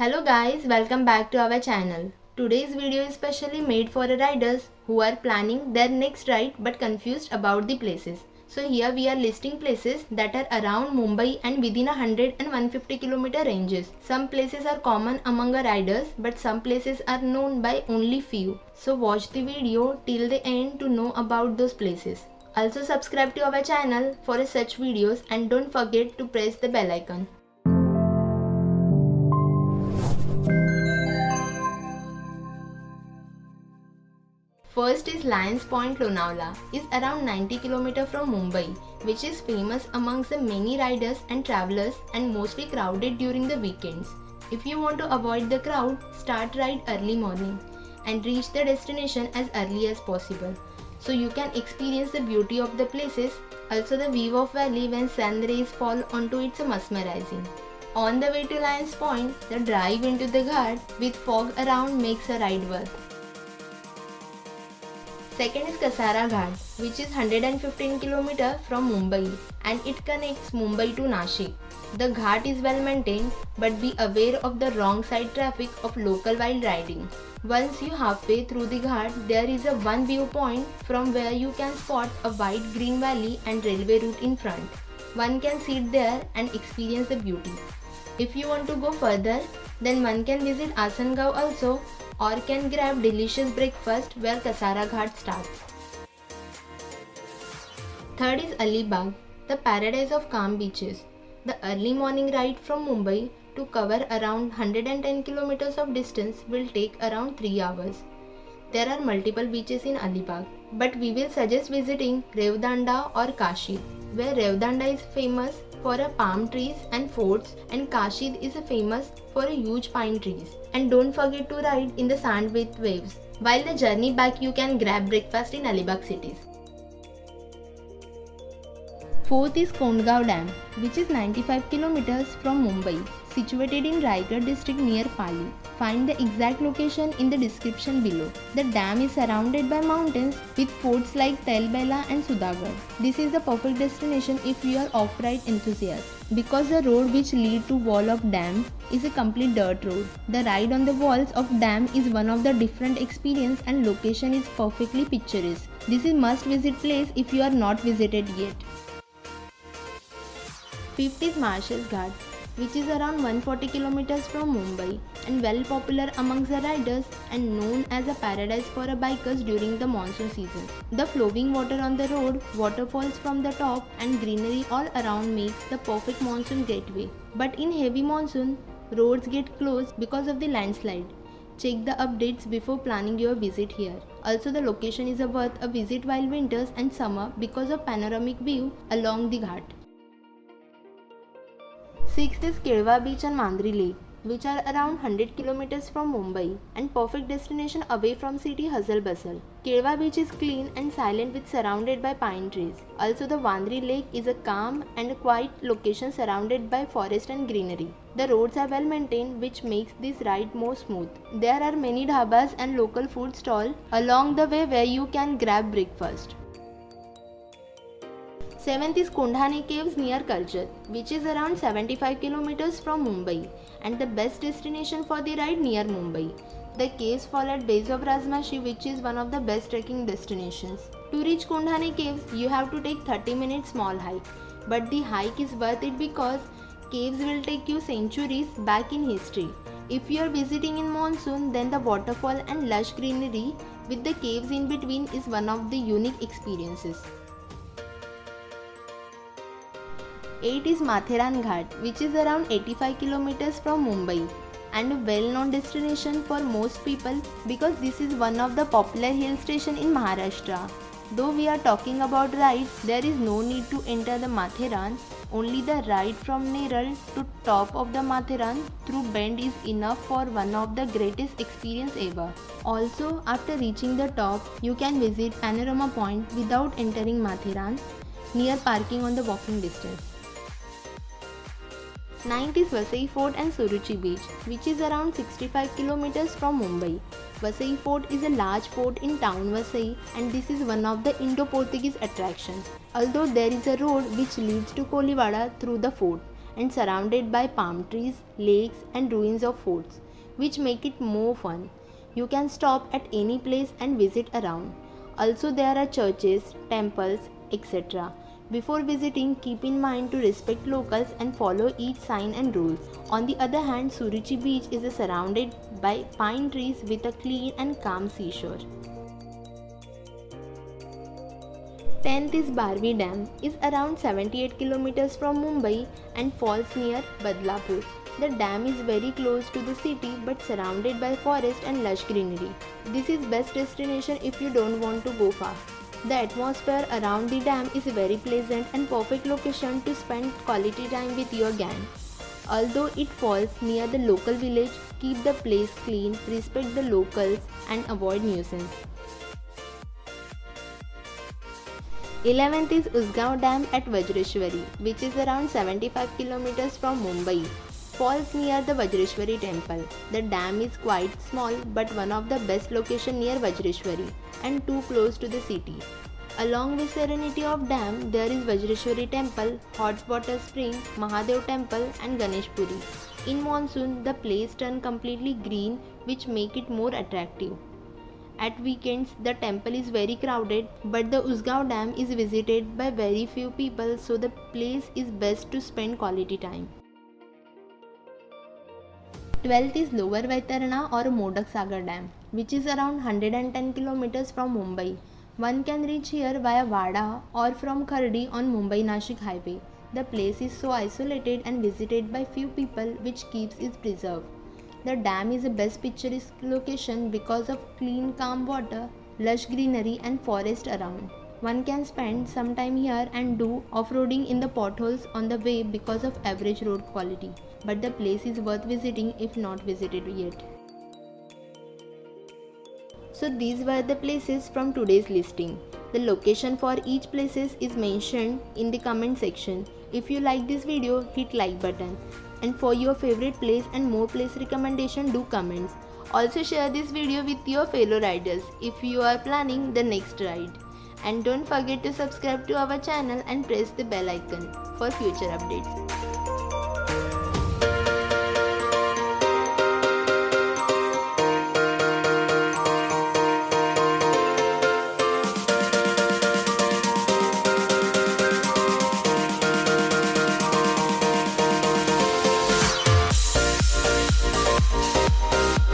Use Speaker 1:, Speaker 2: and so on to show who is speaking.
Speaker 1: Hello guys, welcome back to our channel. Today's video is specially made for riders who are planning their next ride but confused about the places. So here we are listing places that are around Mumbai and within 100 and 150 kilometer ranges. Some places are common among riders but some places are known by only few. So watch the video till the end to know about those places. Also subscribe to our channel for such videos and don't forget to press the bell icon. First is Lions Point Lonavala, is around 90 km from Mumbai, which is famous amongst the many riders and travelers and mostly crowded during the weekends. If you want to avoid the crowd, start ride early morning and reach the destination as early as possible. So you can experience the beauty of the places, also the view of valley when sun rays fall onto it's mesmerizing. On the way to Lions Point, the drive into the Ghat with fog around makes a ride worth. Second is Kasara Ghat, which is 115 km from Mumbai and it connects Mumbai to Nashik. The ghat is well maintained, but be aware of the wrong side traffic of local while riding. Once you halfway through the ghat, there is a one viewpoint from where you can spot a wide green valley and railway route in front. One can sit there and experience the beauty. If you want to go further, then one can visit Asangaon also or can grab delicious breakfast where Kasara Ghat starts. Third is Alibag, the paradise of calm beaches. The early morning ride from Mumbai to cover around 110 km of distance will take around 3 hours. There are multiple beaches in Alibag, but we will suggest visiting Revdanda or Kashid, where Revdanda is famous for palm trees and forts and Kashid is famous for huge pine trees. And don't forget to ride in the sand with waves. While the journey back you can grab breakfast in Alibag cities. Fourth is Kondgaon Dam, which is 95 km from Mumbai, situated in Raigad district near Pali. Find the exact location in the description below. The dam is surrounded by mountains with forts like Telbela and Sudhagad. This is the perfect destination if you are off-ride enthusiast. Because the road which leads to wall of dam is a complete dirt road. The ride on the walls of dam is one of the different experience and location is perfectly picturesque. This is must visit place if you are not visited yet. Fifth is Marshalls Ghat, which is around 140 km from Mumbai and well popular amongst the riders and known as a paradise for bikers during the monsoon season. The flowing water on the road, waterfalls from the top and greenery all around makes the perfect monsoon getaway. But in heavy monsoon, roads get closed because of the landslide. Check the updates before planning your visit here. Also the location is worth a visit while winters and summer because of panoramic view along the ghat. Sixth is Kedwa Beach and Mandri Lake, which are around 100 km from Mumbai and perfect destination away from city hustle bustle. Kedwa Beach is clean and silent with surrounded by pine trees. Also the Vandri Lake is a calm and quiet location surrounded by forest and greenery. The roads are well maintained which makes this ride more smooth. There are many dhabas and local food stalls along the way where you can grab breakfast. Seventh is Kundhani Caves near Karjat, which is around 75 km from Mumbai and the best destination for the ride near Mumbai. The caves fall at base of Rajmashi, which is one of the best trekking destinations. To reach Kundhani Caves, you have to take 30 minutes small hike, but the hike is worth it because caves will take you centuries back in history. If you are visiting in monsoon, then the waterfall and lush greenery with the caves in between is one of the unique experiences. 8 is Matheran Ghat, which is around 85 km from Mumbai and a well-known destination for most people because this is one of the popular hill stations in Maharashtra. Though we are talking about rides, there is no need to enter the Matheran. Only the ride from Neral to top of the Matheran through bend is enough for one of the greatest experience ever. Also, after reaching the top, you can visit Panorama Point without entering Matheran, near parking on the walking distance. 9th is Vasai Fort and Suruchi Beach, which is around 65 km from Mumbai. Vasai Fort is a large fort in town Vasai and this is one of the Indo-Portuguese attractions. Although there is a road which leads to Kolivada through the fort and surrounded by palm trees, lakes and ruins of forts, which make it more fun. You can stop at any place and visit around. Also there are churches, temples, etc. Before visiting, keep in mind to respect locals and follow each sign and rules. On the other hand, Suruchi beach is surrounded by pine trees with a clean and calm seashore. 10th is Barvi Dam, is around 78 kilometers from Mumbai and falls near Badlapur. The dam is very close to the city but surrounded by forest and lush greenery. This is best destination if you don't want to go far. The atmosphere around the dam is very pleasant and perfect location to spend quality time with your gang. Although it falls near the local village, keep the place clean, respect the locals and avoid nuisance. 11th is Usgaon Dam at Vajreshwari, which is around 75 kilometers from Mumbai. Falls near the Vajreshwari temple. The dam is quite small but one of the best location near Vajreshwari and too close to the city. Along with serenity of dam, there is Vajreshwari temple, hot water spring, Mahadev temple and Ganesh Puri. In monsoon, the place turn completely green, which make it more attractive. At weekends, the temple is very crowded, but the Usgaon Dam is visited by very few people, so the place is best to spend quality time. 12th is Lower Vaitarna or Modak Sagar Dam, which is around 110 kilometers from Mumbai. One can reach here via Wada or from Khardi on Mumbai-Nashik highway. The place is so isolated and visited by few people, which keeps it preserved. The dam is the best picturesque location because of clean calm water, lush greenery and forest around. One can spend some time here and do off-roading in the potholes on the way because of average road quality. But the place is worth visiting if not visited yet. So these were the places from today's listing. The location for each places is mentioned in the comment section. If you like this video, hit like button. And for your favorite place and more place recommendation, do comments. Also share this video with your fellow riders if you are planning the next ride. And don't forget to subscribe to our channel and press the bell icon for future updates.